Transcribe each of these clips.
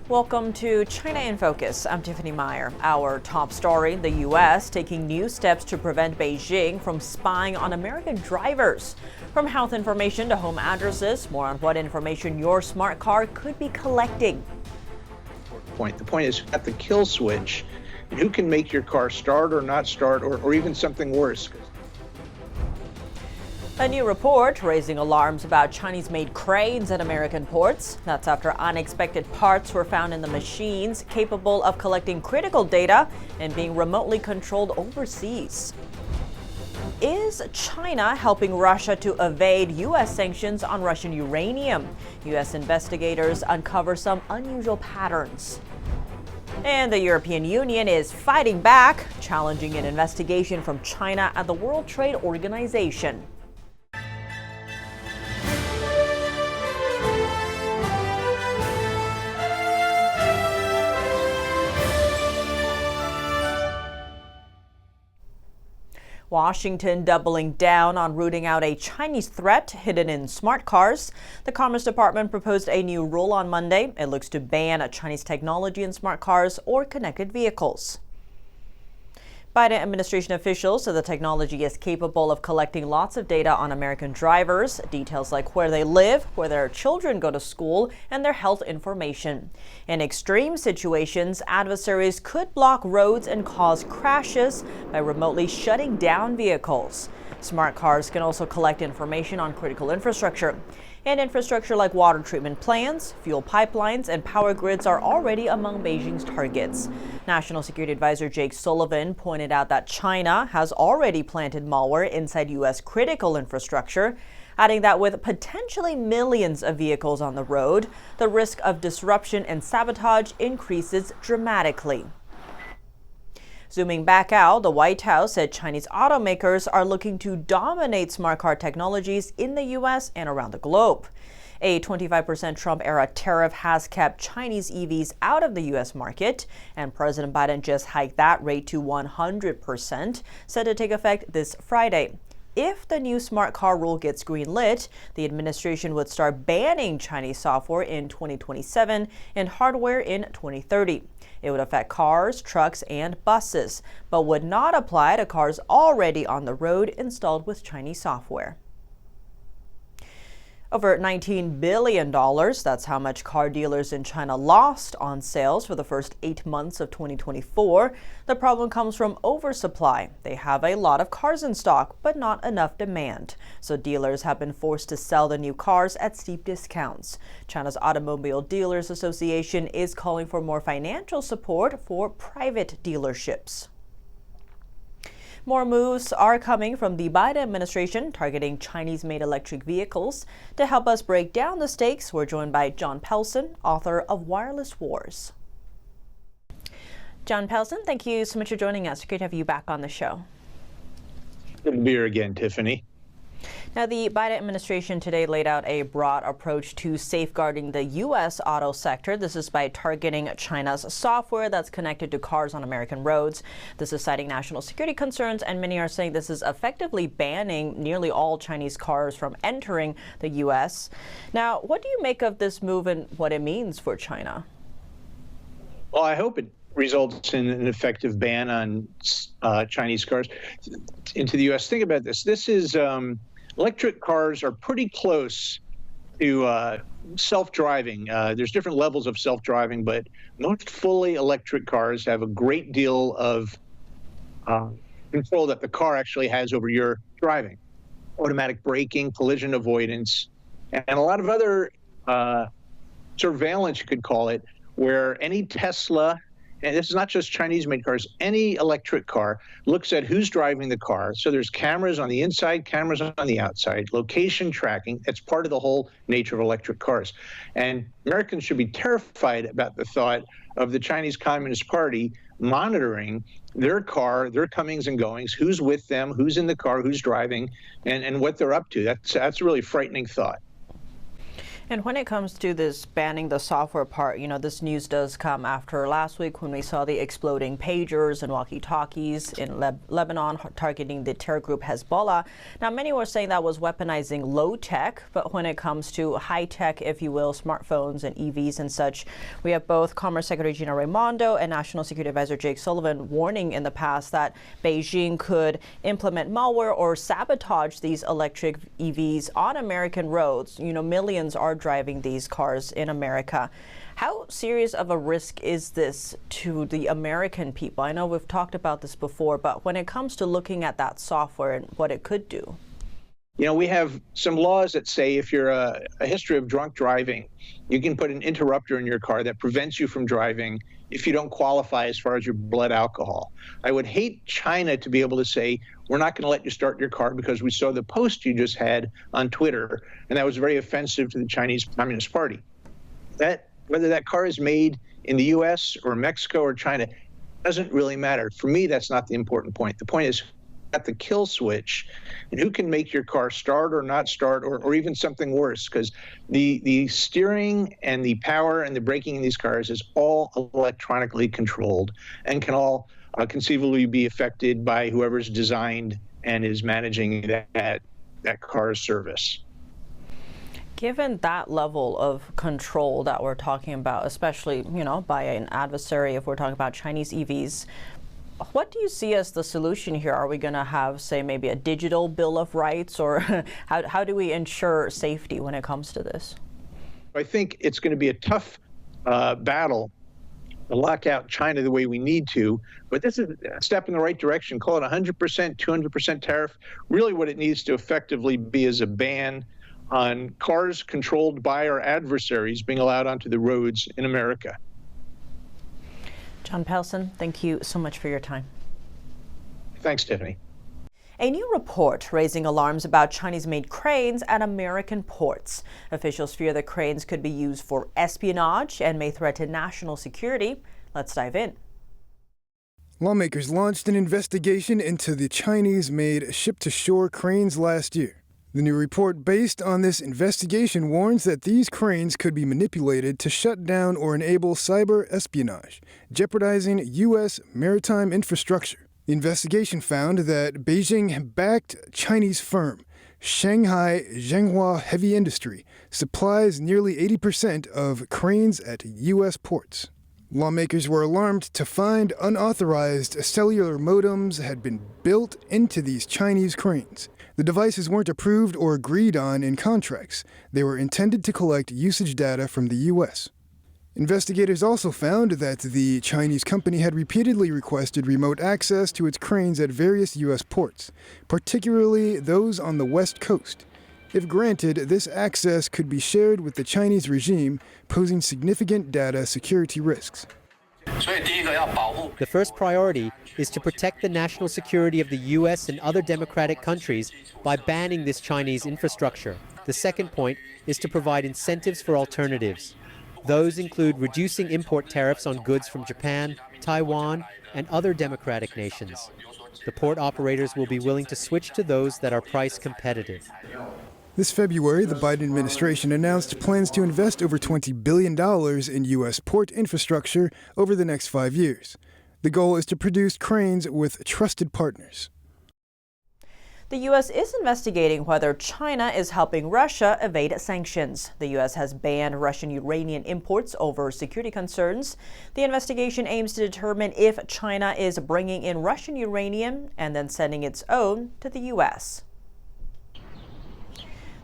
Welcome to China in Focus. I'm Tiffany Meyer. Our top story, the U.S. taking new steps to prevent Beijing from spying on American drivers. From health information to home addresses, more on what information your smart car could be collecting. The point is at the kill switch, and who can make your car start or not start, or even something worse. A new report raising alarms about Chinese-made cranes at American ports. That's after unexpected parts were found in the machines capable of collecting critical data and being remotely controlled overseas. Is China helping Russia to evade U.S. sanctions on Russian uranium? U.S. investigators uncover some unusual patterns. And the European Union is fighting back, challenging an investigation from China at the World Trade Organization. Washington doubling down on rooting out a Chinese threat hidden in smart cars. The Commerce Department proposed a new rule on Monday. It looks to ban Chinese technology in smart cars or connected vehicles. Biden administration officials say the technology is capable of collecting lots of data on American drivers, details like where they live, where their children go to school, and their health information. In extreme situations, adversaries could block roads and cause crashes by remotely shutting down vehicles. Smart cars can also collect information on critical infrastructure. And infrastructure like water treatment plants, fuel pipelines, and power grids are already among Beijing's targets. National Security Advisor Jake Sullivan pointed out that China has already planted malware inside U.S. critical infrastructure, adding that with potentially millions of vehicles on the road, the risk of disruption and sabotage increases dramatically. Zooming back out, the White House said Chinese automakers are looking to dominate smart car technologies in the U.S. and around the globe. A 25% Trump-era tariff has kept Chinese EVs out of the U.S. market, and President Biden just hiked that rate to 100%, set to take effect this Friday. If the new smart car rule gets greenlit, the administration would start banning Chinese software in 2027 and hardware in 2030. It would affect cars, trucks, and buses, but would not apply to cars already on the road installed with Chinese software. Over $19 billion, that's how much car dealers in China lost on sales for the first 8 months of 2024. The problem comes from oversupply. They have a lot of cars in stock, but not enough demand. So dealers have been forced to sell the new cars at steep discounts. China's Automobile Dealers Association is calling for more financial support for private dealerships. More moves are coming from the Biden administration targeting Chinese-made electric vehicles. To help us break down the stakes, we're joined by John Pelson, author of Wireless Wars. John Pelson, thank you so much for joining us. Great to have you back on the show. Good to be here again, Tiffany. Now, the Biden administration today laid out a broad approach to safeguarding the U.S. auto sector. This is by targeting China's software that's connected to cars on American roads. This is citing national security concerns, and many are saying this is effectively banning nearly all Chinese cars from entering the U.S. Now, what do you make of this move and what it means for China? Well, I hope it results in an effective ban on Chinese cars into the U.S. Think about this. This is electric cars are pretty close to self-driving. There's different levels of self-driving, but most fully electric cars have a great deal of control that the car actually has over your driving. Automatic braking, collision avoidance, and a lot of other surveillance, you could call it, where any Tesla, and this is not just Chinese-made cars, any electric car looks at who's driving the car. So there's cameras on the inside, cameras on the outside, location tracking. That's part of the whole nature of electric cars. And Americans should be terrified about the thought of the Chinese Communist Party monitoring their car, their comings and goings, who's with them, who's in the car, who's driving, and what they're up to. That's a really frightening thought. And when it comes to this banning the software part, this news does come after last week when we saw the exploding pagers and walkie-talkies in Lebanon targeting the terror group Hezbollah. Now, many were saying that was weaponizing low tech, but when it comes to high tech, if you will, smartphones and EVs and such, we have both Commerce Secretary Gina Raimondo and National Security Advisor Jake Sullivan warning in the past that Beijing could implement malware or sabotage these electric EVs on American roads. Millions are driving these cars in America. How serious of a risk is this to the American people? I know we've talked about this before, but when it comes to looking at that software and what it could do. We have some laws that say if you're a history of drunk driving, you can put an interrupter in your car that prevents you from driving if you don't qualify as far as your blood alcohol. I would hate China to be able to say, we're not going to let you start your car because we saw the post you just had on Twitter, and that was very offensive to the Chinese Communist Party. Whether that car is made in the U.S. or Mexico or China doesn't really matter. For me, that's not the important point. The point is at the kill switch and who can make your car start or not start, or even something worse, because the steering and the power and the braking in these cars is all electronically controlled and can all conceivably be affected by whoever's designed and is managing that car's service. Given that level of control that we're talking about, especially, by an adversary, if we're talking about Chinese EVs, what do you see as the solution here? Are we going to have, say, maybe a digital bill of rights, or how do we ensure safety when it comes to this? I think it's going to be a tough battle to lock out China the way we need to, but this is a step in the right direction. Call it 100%, 200% tariff. Really what it needs to effectively be is a ban on cars controlled by our adversaries being allowed onto the roads in America. John Pelson, thank you so much for your time. Thanks, Tiffany. A new report raising alarms about Chinese-made cranes at American ports. Officials fear the cranes could be used for espionage and may threaten national security. Let's dive in. Lawmakers launched an investigation into the Chinese-made ship-to-shore cranes last year. The new report based on this investigation warns that these cranes could be manipulated to shut down or enable cyber espionage, jeopardizing U.S. maritime infrastructure. The investigation found that Beijing-backed Chinese firm Shanghai Zhenghua Heavy Industry supplies nearly 80% of cranes at U.S. ports. Lawmakers were alarmed to find unauthorized cellular modems had been built into these Chinese cranes. The devices weren't approved or agreed on in contracts. They were intended to collect usage data from the U.S. Investigators also found that the Chinese company had repeatedly requested remote access to its cranes at various U.S. ports, particularly those on the West Coast. If granted, this access could be shared with the Chinese regime, posing significant data security risks. The first priority is to protect the national security of the U.S. and other democratic countries by banning this Chinese infrastructure. The second point is to provide incentives for alternatives. Those include reducing import tariffs on goods from Japan, Taiwan, and other democratic nations. The port operators will be willing to switch to those that are price competitive. This February, the Biden administration announced plans to invest over $20 billion in U.S. port infrastructure over the next 5 years. The goal is to produce cranes with trusted partners. The U.S. is investigating whether China is helping Russia evade sanctions. The U.S. has banned Russian uranium imports over security concerns. The investigation aims to determine if China is bringing in Russian uranium and then sending its own to the U.S.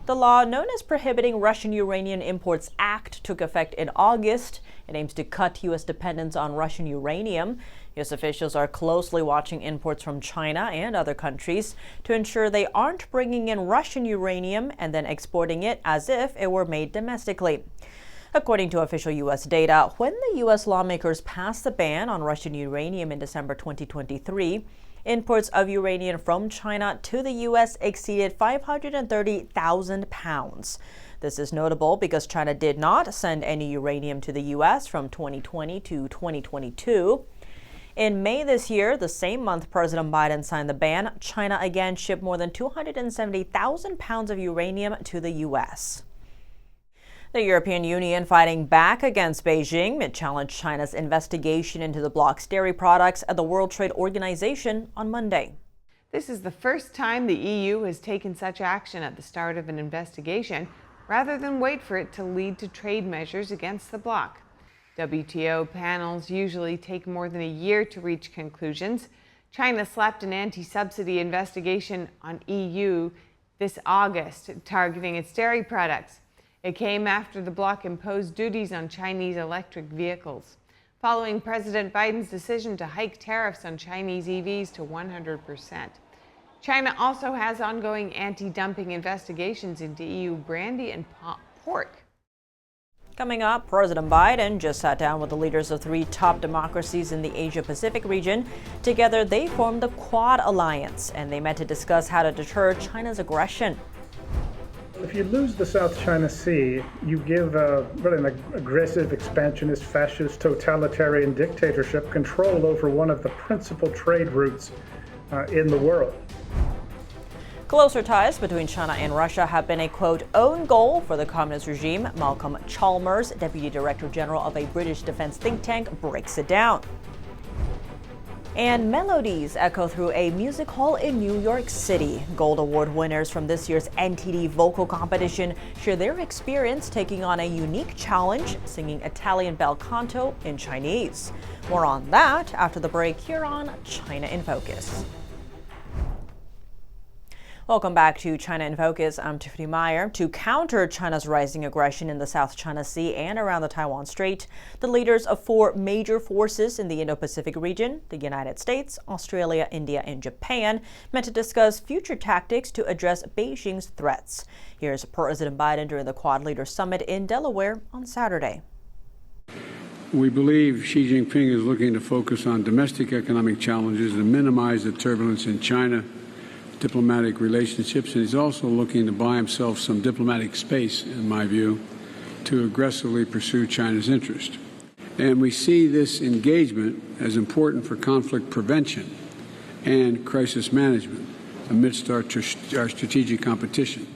The law known as Prohibiting Russian Uranium Imports Act took effect in August. It aims to cut U.S. dependence on Russian uranium. U.S. officials are closely watching imports from China and other countries to ensure they aren't bringing in Russian uranium and then exporting it as if it were made domestically. According to official U.S. data, when the U.S. lawmakers passed the ban on Russian uranium in December 2023, imports of uranium from China to the U.S. exceeded 530,000 pounds. This is notable because China did not send any uranium to the U.S. from 2020 to 2022. In May this year, the same month President Biden signed the ban, China again shipped more than 270,000 pounds of uranium to the U.S. The European Union fighting back against Beijing. It challenged China's investigation into the bloc's dairy products at the World Trade Organization on Monday. This is the first time the EU has taken such action at the start of an investigation, rather than wait for it to lead to trade measures against the bloc. WTO panels usually take more than a year to reach conclusions. China slapped an anti-subsidy investigation on EU this August, targeting its dairy products. It came after the bloc imposed duties on Chinese electric vehicles, following President Biden's decision to hike tariffs on Chinese EVs to 100%. China also has ongoing anti-dumping investigations into EU brandy and pork. Coming up, President Biden just sat down with the leaders of 3 top democracies in the Asia-Pacific region. Together, they formed the Quad Alliance, and they met to discuss how to deter China's aggression. If you lose the South China Sea, you give really an aggressive, expansionist, fascist, totalitarian dictatorship control over one of the principal trade routes in the world. Closer ties between China and Russia have been a, quote, own goal for the communist regime. Malcolm Chalmers, Deputy Director General of a British defense think tank, breaks it down. And melodies echo through a music hall in New York City. Gold Award winners from this year's NTD vocal competition share their experience taking on a unique challenge, singing Italian bel canto in Chinese. More on that after the break here on China in Focus. Welcome back to China in Focus. I'm Tiffany Meyer. To counter China's rising aggression in the South China Sea and around the Taiwan Strait, the leaders of 4 major forces in the Indo-Pacific region, the United States, Australia, India, and Japan, met to discuss future tactics to address Beijing's threats. Here's President Biden during the Quad Leaders Summit in Delaware on Saturday. We believe Xi Jinping is looking to focus on domestic economic challenges and minimize the turbulence in China diplomatic relationships, and he's also looking to buy himself some diplomatic space, in my view, to aggressively pursue China's interest. And we see this engagement as important for conflict prevention and crisis management amidst our strategic competition.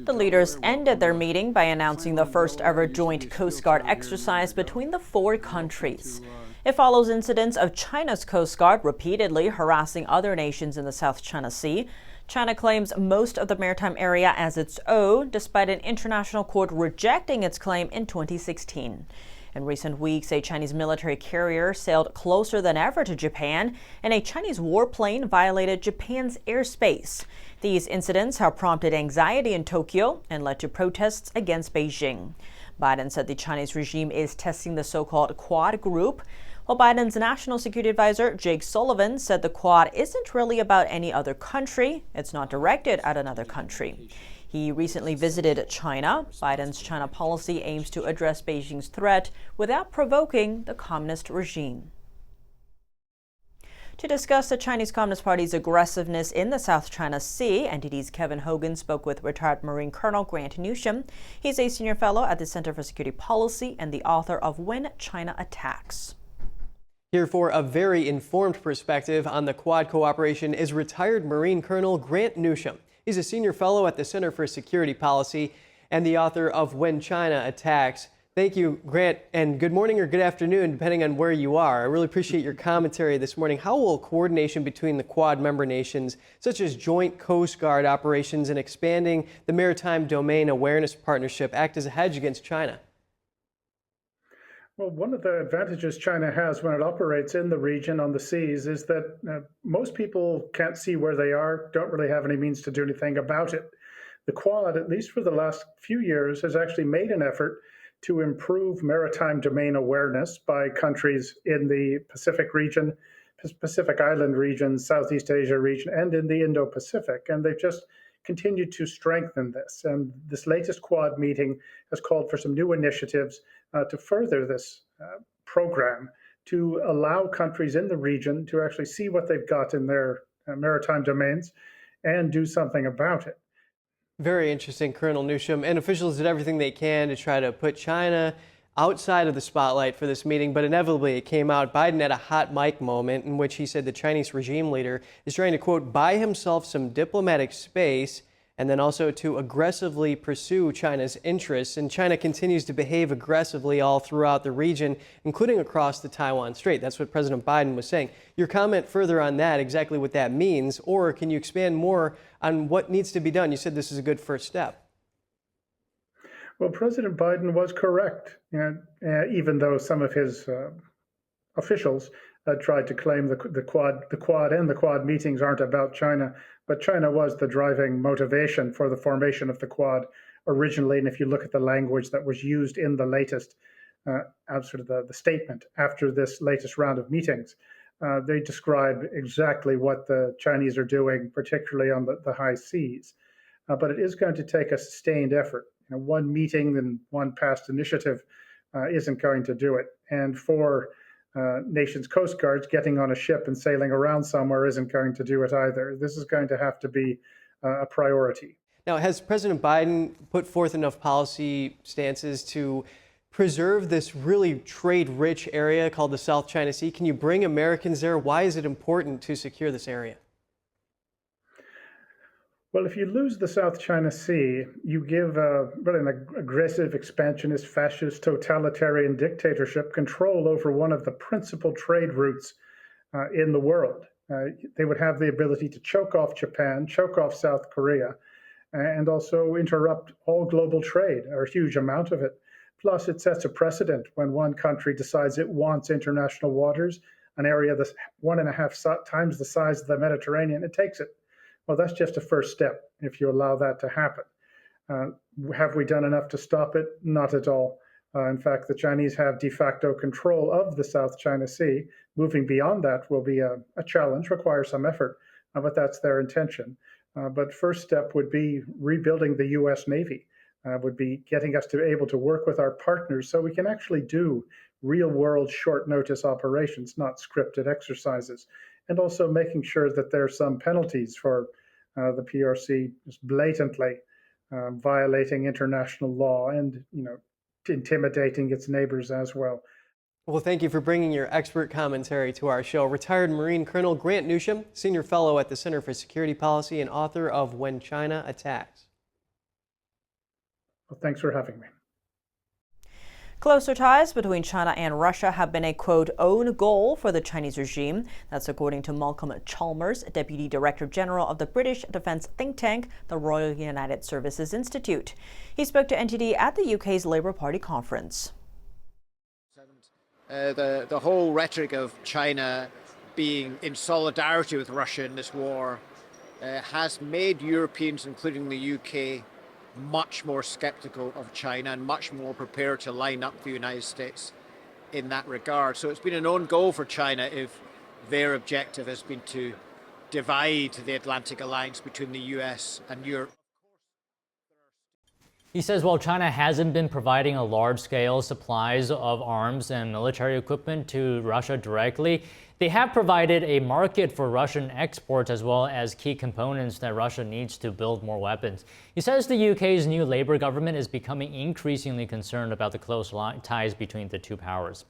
The leaders ended their meeting by announcing the first ever joint Coast Guard exercise between the 4 countries. It follows incidents of China's Coast Guard repeatedly harassing other nations in the South China Sea. China claims most of the maritime area as its own, despite an international court rejecting its claim in 2016. In recent weeks, a Chinese military carrier sailed closer than ever to Japan, and a Chinese warplane violated Japan's airspace. These incidents have prompted anxiety in Tokyo and led to protests against Beijing. Biden said the Chinese regime is testing the so-called Quad group, while Biden's national security advisor, Jake Sullivan, said the Quad isn't really about any other country. It's not directed at another country. He recently visited China. Biden's China policy aims to address Beijing's threat without provoking the communist regime. To discuss the Chinese Communist Party's aggressiveness in the South China Sea, NTD's Kevin Hogan spoke with retired Marine Colonel Grant Newsham. He's a senior fellow at the Center for Security Policy and the author of When China Attacks. Here for a very informed perspective on the Quad cooperation is retired Marine Colonel Grant Newsham. He's a senior fellow at the Center for Security Policy and the author of When China Attacks. Thank you, Grant, and good morning or good afternoon, depending on where you are. I really appreciate your commentary this morning. How will coordination between the Quad member nations, such as joint Coast Guard operations and expanding the Maritime Domain Awareness Partnership, act as a hedge against China? Well, one of the advantages China has when it operates in the region on the seas is that most people can't see where they are, don't really have any means to do anything about it. The Quad, at least for the last few years, has actually made an effort to improve maritime domain awareness by countries in the Pacific region, Pacific Island region, Southeast Asia region, and in the Indo-Pacific. And they've just continued to strengthen this. And this latest Quad meeting has called for some new initiatives to further this program, to allow countries in the region to actually see what they've got in their maritime domains and do something about it. Very interesting, Colonel Newsham. And officials did everything they can to try to put China outside of the spotlight for this meeting, but inevitably it came out. Biden had a hot mic moment in which he said the Chinese regime leader is trying to, quote, buy himself some diplomatic space and then also to aggressively pursue China's interests. And China continues to behave aggressively all throughout the region, including across the Taiwan Strait. That's what President Biden was saying. Your comment further on that, exactly what that means, or can you expand more on what needs to be done? You said this is a good first step. Well, President Biden was correct, even though some of his officials tried to claim the Quad and the Quad meetings aren't about China, but China was the driving motivation for the formation of the Quad originally. And if you look at the language that was used in the latest, sort of the statement after this latest round of meetings, they describe exactly what the Chinese are doing, particularly on the high seas. But it is going to take a sustained effort. One meeting and one past initiative isn't going to do it. And for nations' coast guards, getting on a ship and sailing around somewhere isn't going to do it either. This is going to have to be a priority. Now, has President Biden put forth enough policy stances to preserve this really trade-rich area called the South China Sea? Can you bring Americans there? Why is it important to secure this area? Well, if you lose the South China Sea, you give really an aggressive, expansionist, fascist, totalitarian dictatorship control over one of the principal trade routes in the world. They would have the ability to choke off Japan, choke off South Korea, and also interrupt all global trade, or a huge amount of it. Plus, it sets a precedent when one country decides it wants international waters, an area that's 1.5 times the size of the Mediterranean, it takes it. Well, that's just a first step if you allow that to happen. Have we done enough to stop it? Not at all. In fact, the Chinese have de facto control of the South China Sea. Moving beyond that will be a challenge, require some effort, but that's their intention. But first step would be rebuilding the U.S. Navy, would be getting us to able to work with our partners so we can actually do real-world short-notice operations, not scripted exercises, and also making sure that there are some penalties for the PRC just blatantly violating international law and intimidating its neighbors as well. Well, thank you for bringing your expert commentary to our show. Retired Marine Colonel Grant Newsham, Senior Fellow at the Center for Security Policy and author of When China Attacks. Well, thanks for having me. Closer ties between China and Russia have been a, quote, own goal for the Chinese regime. That's according to Malcolm Chalmers, Deputy Director General of the British defense think tank, the Royal United Services Institute. He spoke to NTD at the UK's Labour Party conference. The whole rhetoric of China being in solidarity with Russia in this war has made Europeans, including the UK, much more skeptical of China and much more prepared to line up the United States in that regard. So it's been an own goal for China if their objective has been to divide the Atlantic alliance between the US and Europe. He says while China hasn't been providing a large-scale supplies of arms and military equipment to Russia directly, they have provided a market for Russian exports as well as key components that Russia needs to build more weapons. He says the UK's new Labour government is becoming increasingly concerned about the close ties between the two powers.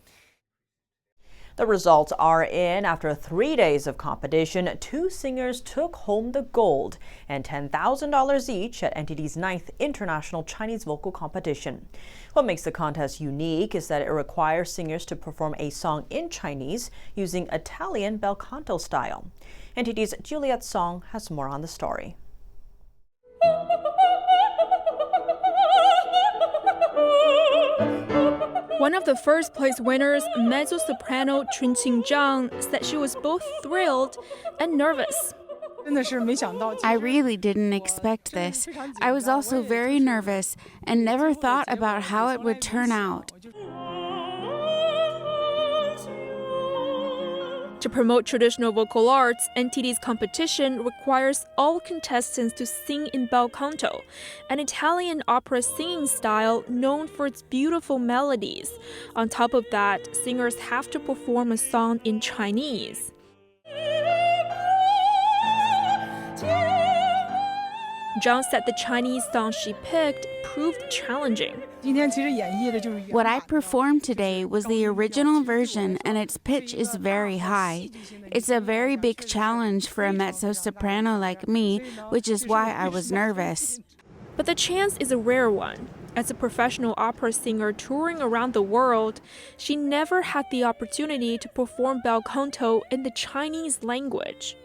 The results are in. After 3 days of competition, 2 singers took home the gold and $10,000 each at NTD's 9th International Chinese Vocal Competition. What makes the contest unique is that it requires singers to perform a song in Chinese using Italian bel canto style. NTD's Juliet Song has more on the story. One of the first place winners, mezzo-soprano Chun Qing-zhang, said she was both thrilled and nervous. I really didn't expect this. I was also very nervous and never thought about how it would turn out. To promote traditional vocal arts, NTD's competition requires all contestants to sing in bel canto, an Italian opera singing style known for its beautiful melodies. On top of that, singers have to perform a song in Chinese. Zhang said the Chinese song she picked proved challenging. What I performed today was the original version, and its pitch is very high. It's a very big challenge for a mezzo-soprano like me, which is why I was nervous. But the chance is a rare one. As a professional opera singer touring around the world, she never had the opportunity to perform bel canto in the Chinese language.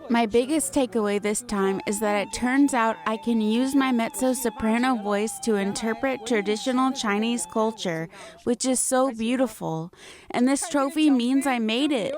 My biggest takeaway this time is that it turns out I can use my mezzo-soprano voice to interpret traditional Chinese culture, which is so beautiful. And this trophy means I made it.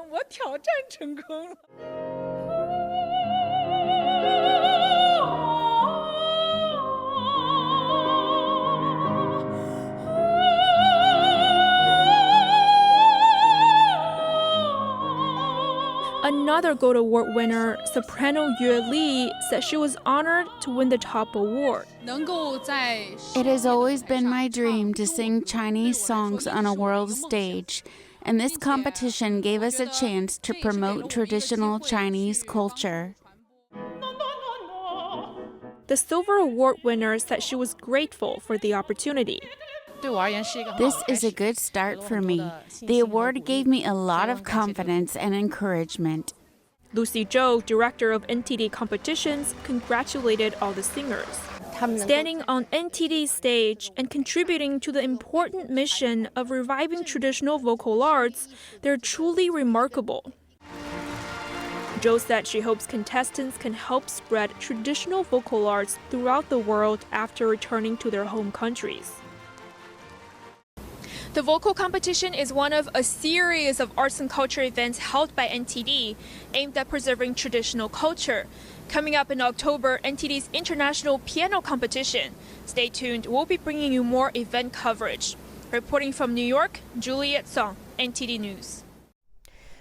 Another Gold Award winner, soprano Yue Li, said she was honored to win the top award. It has always been my dream to sing Chinese songs on a world stage, and this competition gave us a chance to promote traditional Chinese culture. The Silver Award winner said she was grateful for the opportunity. This is a good start for me. The award gave me a lot of confidence and encouragement. Lucy Zhou, director of NTD competitions, congratulated all the singers. Standing on NTD's stage and contributing to the important mission of reviving traditional vocal arts, they're truly remarkable. Zhou said she hopes contestants can help spread traditional vocal arts throughout the world after returning to their home countries. The vocal competition is one of a series of arts and culture events held by NTD aimed at preserving traditional culture. Coming up in October, NTD's International Piano Competition. Stay tuned, we'll be bringing you more event coverage. Reporting from New York, Juliet Song, NTD News.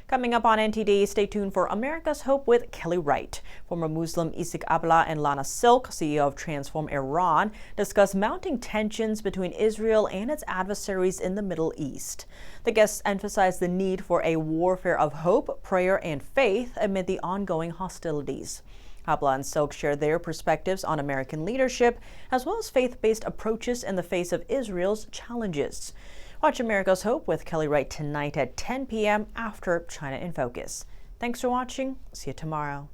Coming up on NTD, stay tuned for America's Hope with Kelly Wright. Former Muslim Isaac Abla and Lana Silk, CEO of Transform Iran, discuss mounting tensions between Israel and its adversaries in the Middle East. The guests emphasize the need for a warfare of hope, prayer, and faith amid the ongoing hostilities. Abla and Silk share their perspectives on American leadership, as well as faith-based approaches in the face of Israel's challenges. Watch America's Hope with Kelly Wright tonight at 10 p.m. after China in Focus. Thanks for watching. See you tomorrow.